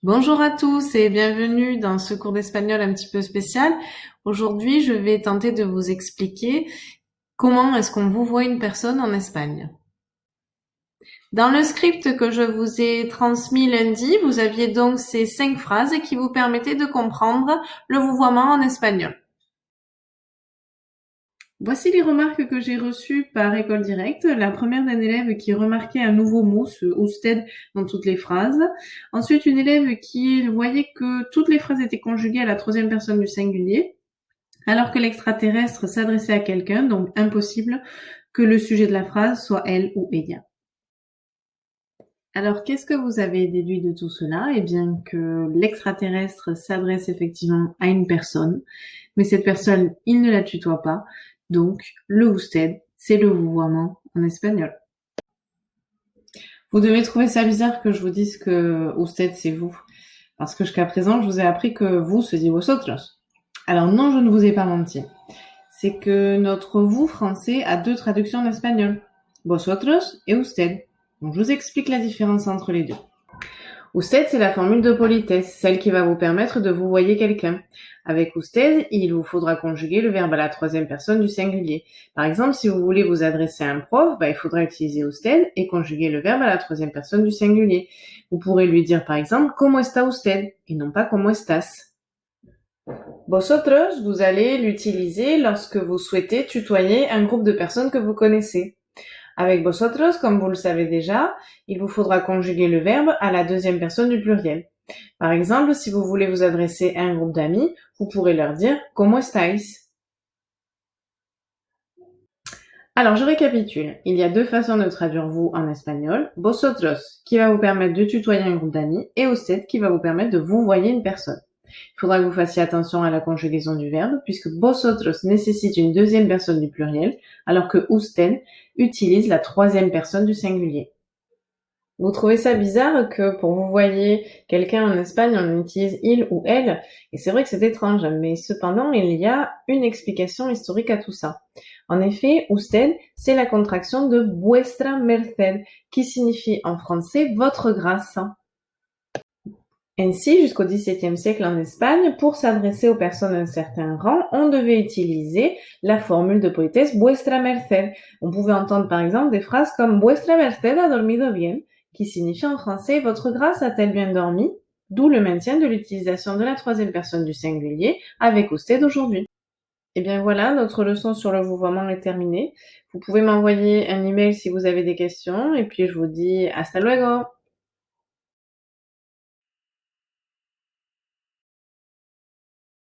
Bonjour à tous et bienvenue dans ce cours d'espagnol un petit peu spécial. Aujourd'hui, je vais tenter de vous expliquer comment est-ce qu'on vous voit une personne en Espagne. Dans le script que je vous ai transmis lundi, vous aviez donc ces 5 phrases qui vous permettaient de comprendre le vouvoiement en espagnol. Voici les remarques que j'ai reçues par École Directe. La première d'un élève qui remarquait un nouveau mot, ce usted, dans toutes les phrases. Ensuite, une élève qui voyait que toutes les phrases étaient conjuguées à la troisième personne du singulier, alors que l'extraterrestre s'adressait à quelqu'un, donc impossible que le sujet de la phrase soit elle ou ella. Alors, qu'est-ce que vous avez déduit de tout cela? Eh bien, que l'extraterrestre s'adresse effectivement à une personne, mais cette personne, il ne la tutoie pas. Donc, le usted, c'est le vouvoiement en espagnol. Vous devez trouver ça bizarre que je vous dise que usted, c'est vous. Parce que jusqu'à présent, je vous ai appris que vous, se dit vosotros. Alors non, je ne vous ai pas menti. C'est que notre vous français a 2 traductions en espagnol. Vosotros et usted. Donc, je vous explique la différence entre les deux. Usted, c'est la formule de politesse, celle qui va vous permettre de vouvoyer quelqu'un. Avec usted, il vous faudra conjuguer le verbe à la troisième personne du singulier. Par exemple, si vous voulez vous adresser à un prof, il faudra utiliser usted et conjuguer le verbe à la troisième personne du singulier. Vous pourrez lui dire par exemple ¿Cómo está usted? Et non pas ¿Cómo estás? Vosotros, vous allez l'utiliser lorsque vous souhaitez tutoyer un groupe de personnes que vous connaissez. Avec vosotros, comme vous le savez déjà, il vous faudra conjuguer le verbe à la deuxième personne du pluriel. Par exemple, si vous voulez vous adresser à un groupe d'amis, vous pourrez leur dire ¿Cómo estáis? Alors, je récapitule. Il y a 2 façons de traduire vous en espagnol. Vosotros, qui va vous permettre de tutoyer un groupe d'amis, et usted, qui va vous permettre de vouvoyer une personne. Il faudra que vous fassiez attention à la conjugaison du verbe, puisque vosotros nécessite une deuxième personne du pluriel, alors que usted utilise la troisième personne du singulier. Vous trouvez ça bizarre que pour vous voyez quelqu'un en Espagne, on utilise il ou elle, et c'est vrai que c'est étrange, mais cependant, il y a une explication historique à tout ça. En effet, usted, c'est la contraction de vuestra merced, qui signifie en français votre grâce. Ainsi, jusqu'au XVIIe siècle en Espagne, pour s'adresser aux personnes d'un certain rang, on devait utiliser la formule de politesse vuestra merced. On pouvait entendre par exemple des phrases comme vuestra merced ha dormido bien, qui signifie en français votre grâce a-t-elle bien dormi, d'où le maintien de l'utilisation de la troisième personne du singulier avec usted aujourd'hui. Et bien voilà, notre leçon sur le vouvoiement est terminée. Vous pouvez m'envoyer un email si vous avez des questions, et puis je vous dis hasta luego!